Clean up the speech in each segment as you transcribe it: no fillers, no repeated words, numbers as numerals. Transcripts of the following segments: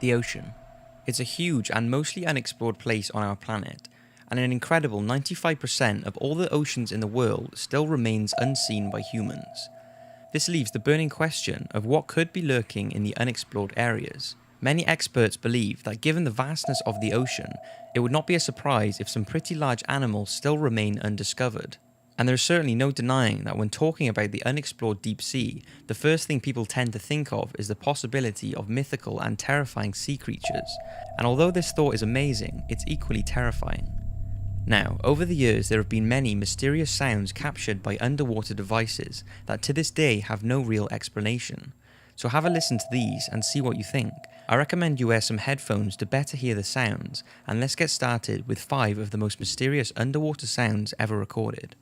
The ocean. It's a huge and mostly unexplored place on our planet, and an incredible 95% of all the oceans in the world still remains unseen by humans. This leaves the burning question of what could be lurking in the unexplored areas. Many experts believe that given the vastness of the ocean, it would not be a surprise if some pretty large animals still remain undiscovered. And there is certainly no denying that when talking about the unexplored deep sea, the first thing people tend to think of is the possibility of mythical and terrifying sea creatures. And although this thought is amazing, it's equally terrifying. Now, over the years there have been many mysterious sounds captured by underwater devices that to this day have no real explanation. So have a listen to these and see what you think. I recommend you wear some headphones to better hear the sounds, and let's get started with 5 of the most mysterious underwater sounds ever recorded.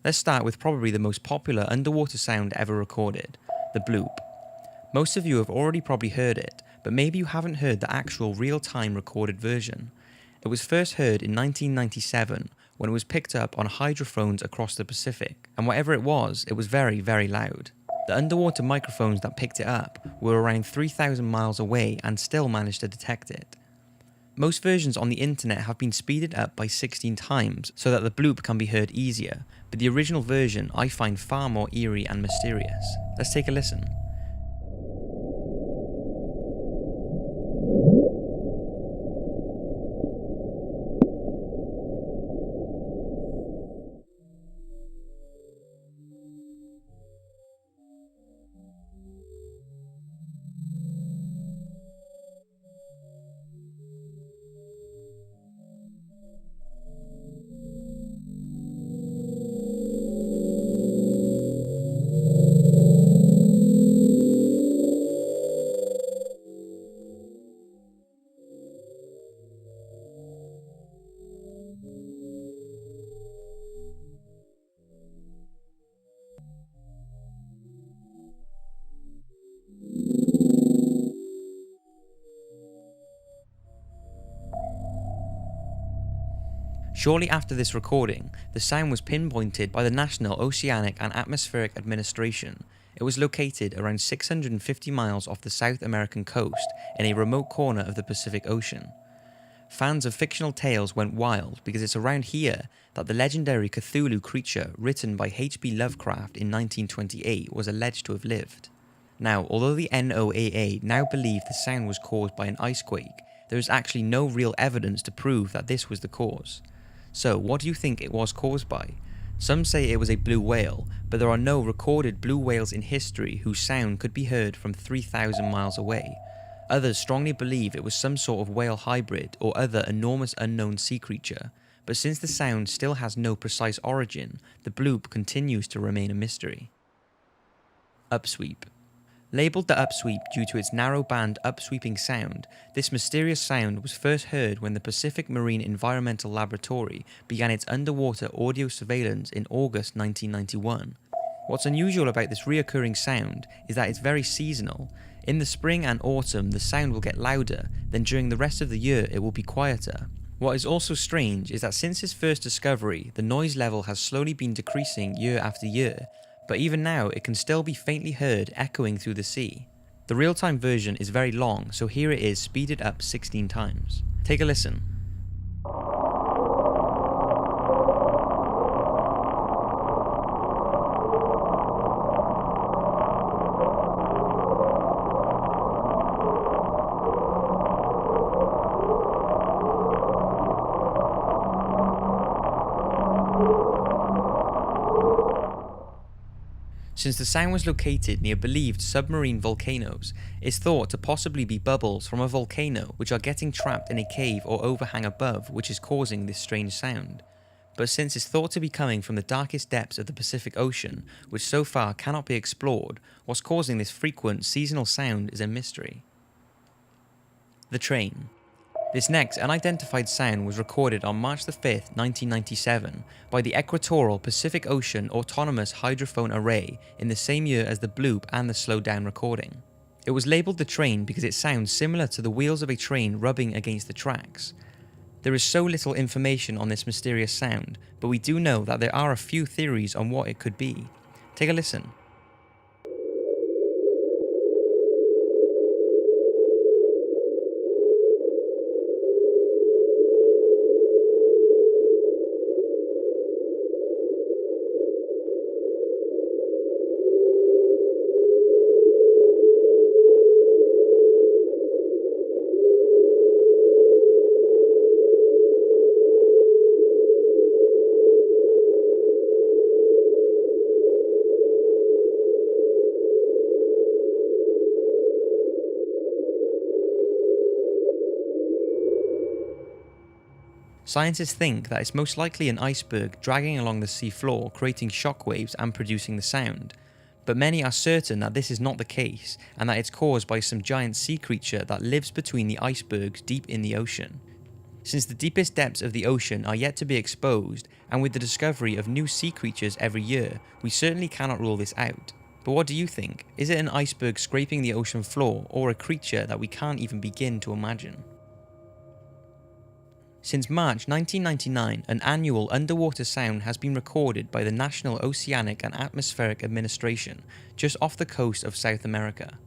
Let's start with probably the most popular underwater sound ever recorded, the bloop. Most of you have already probably heard it, but maybe you haven't heard the actual real-time recorded version. It was first heard in 1997 when it was picked up on hydrophones across the Pacific, and whatever it was very, very loud. The underwater microphones that picked it up were around 3,000 miles away and still managed to detect it. Most versions on the internet have been speeded up by 16 times so that the bloop can be heard easier, but the original version I find far more eerie and mysterious. Let's take a listen. Shortly after this recording, the sound was pinpointed by the National Oceanic and Atmospheric Administration. It was located around 650 miles off the South American coast in a remote corner of the Pacific Ocean. Fans of fictional tales went wild because it's around here that the legendary Cthulhu creature written by H.P. Lovecraft in 1928 was alleged to have lived. Now, although the NOAA now believe the sound was caused by an icequake, there is actually no real evidence to prove that this was the cause. So, what do you think it was caused by? Some say it was a blue whale, but there are no recorded blue whales in history whose sound could be heard from 3,000 miles away. Others strongly believe it was some sort of whale hybrid or other enormous unknown sea creature, but since the sound still has no precise origin, the bloop continues to remain a mystery. Upsweep. Labelled the Upsweep due to its narrow band upsweeping sound, this mysterious sound was first heard when the Pacific Marine Environmental Laboratory began its underwater audio surveillance in August 1991. What's unusual about this reoccurring sound is that it's very seasonal. In the spring and autumn the sound will get louder, then during the rest of the year it will be quieter. What is also strange is that since its first discovery, the noise level has slowly been decreasing year after year, but even now it can still be faintly heard echoing through the sea. The real-time version is very long, so here it is speeded up 16 times. Take a listen. Since the sound was located near believed submarine volcanoes, it's thought to possibly be bubbles from a volcano which are getting trapped in a cave or overhang above which is causing this strange sound. But since it's thought to be coming from the darkest depths of the Pacific Ocean, which so far cannot be explored, what's causing this frequent seasonal sound is a mystery. The train. This next unidentified sound was recorded on March 5, 1997 by the Equatorial Pacific Ocean Autonomous Hydrophone Array in the same year as the bloop and the slowed down recording. It was labelled the train because it sounds similar to the wheels of a train rubbing against the tracks. There is so little information on this mysterious sound, but we do know that there are a few theories on what it could be. Take a listen. Scientists think that it's most likely an iceberg dragging along the sea floor, creating shockwaves and producing the sound. But many are certain that this is not the case, and that it's caused by some giant sea creature that lives between the icebergs deep in the ocean. Since the deepest depths of the ocean are yet to be exposed, and with the discovery of new sea creatures every year, we certainly cannot rule this out. But what do you think? Is it an iceberg scraping the ocean floor, or a creature that we can't even begin to imagine? Since March 1999, an annual underwater sound has been recorded by the National Oceanic and Atmospheric Administration, just off the coast of South America.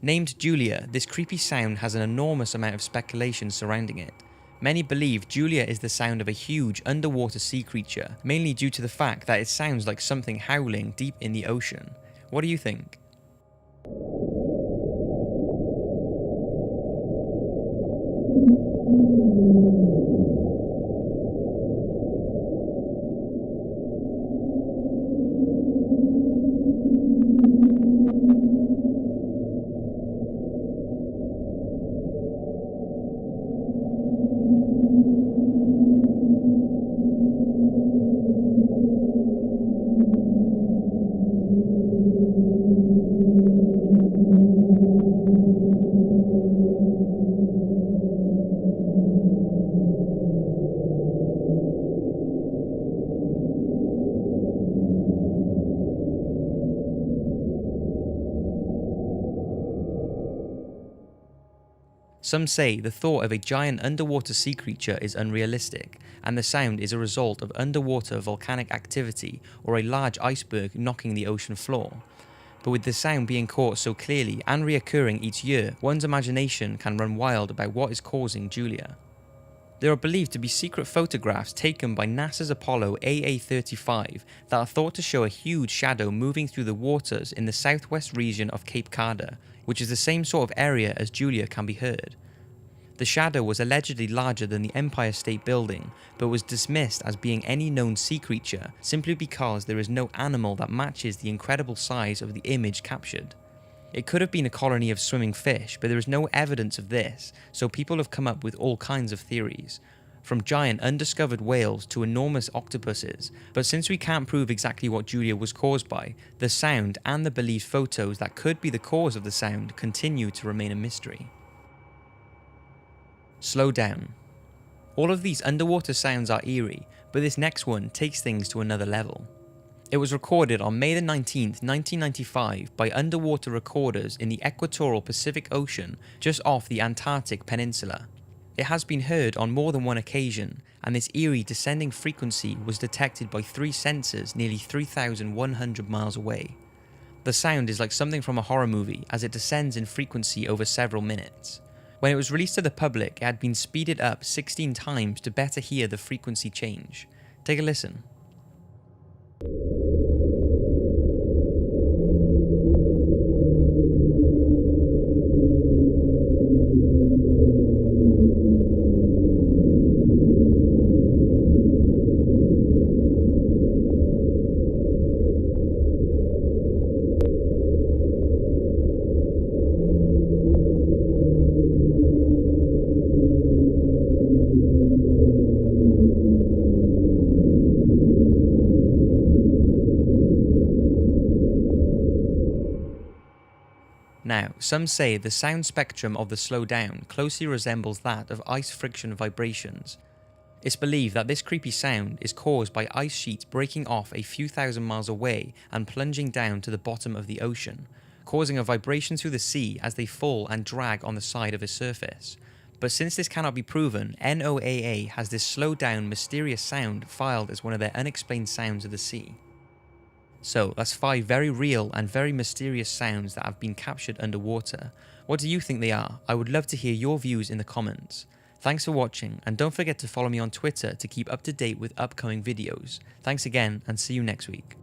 Named Julia, this creepy sound has an enormous amount of speculation surrounding it. Many believe Julia is the sound of a huge underwater sea creature, mainly due to the fact that it sounds like something howling deep in the ocean. What do you think? Some say the thought of a giant underwater sea creature is unrealistic, and the sound is a result of underwater volcanic activity or a large iceberg knocking the ocean floor. But with the sound being caught so clearly and reoccurring each year, one's imagination can run wild about what is causing Julia. There are believed to be secret photographs taken by NASA's Apollo AA-35 that are thought to show a huge shadow moving through the waters in the southwest region of Cape Carda, which is the same sort of area as Julia can be heard. The shadow was allegedly larger than the Empire State Building, but was dismissed as being any known sea creature simply because there is no animal that matches the incredible size of the image captured. It could have been a colony of swimming fish, but there is no evidence of this, so people have come up with all kinds of theories, from giant undiscovered whales to enormous octopuses. But since we can't prove exactly what Julia was caused by, the sound and the believed photos that could be the cause of the sound continue to remain a mystery. Slow down. All of these underwater sounds are eerie, but this next one takes things to another level. It was recorded on May 19, 1995 by underwater recorders in the equatorial Pacific Ocean just off the Antarctic Peninsula. It has been heard on more than one occasion, and this eerie descending frequency was detected by 3 sensors nearly 3,100 miles away. The sound is like something from a horror movie as it descends in frequency over several minutes. When it was released to the public, it had been speeded up 16 times to better hear the frequency change. Take a listen. Now, some say the sound spectrum of the slowdown closely resembles that of ice friction vibrations. It's believed that this creepy sound is caused by ice sheets breaking off a few thousand miles away and plunging down to the bottom of the ocean, causing a vibration through the sea as they fall and drag on the side of a surface. But since this cannot be proven, NOAA has this slowdown mysterious sound filed as one of their unexplained sounds of the sea. So that's 5 very real and very mysterious sounds that have been captured underwater. What do you think they are? I would love to hear your views in the comments. Thanks for watching, and don't forget to follow me on Twitter to keep up to date with upcoming videos. Thanks again, and see you next week.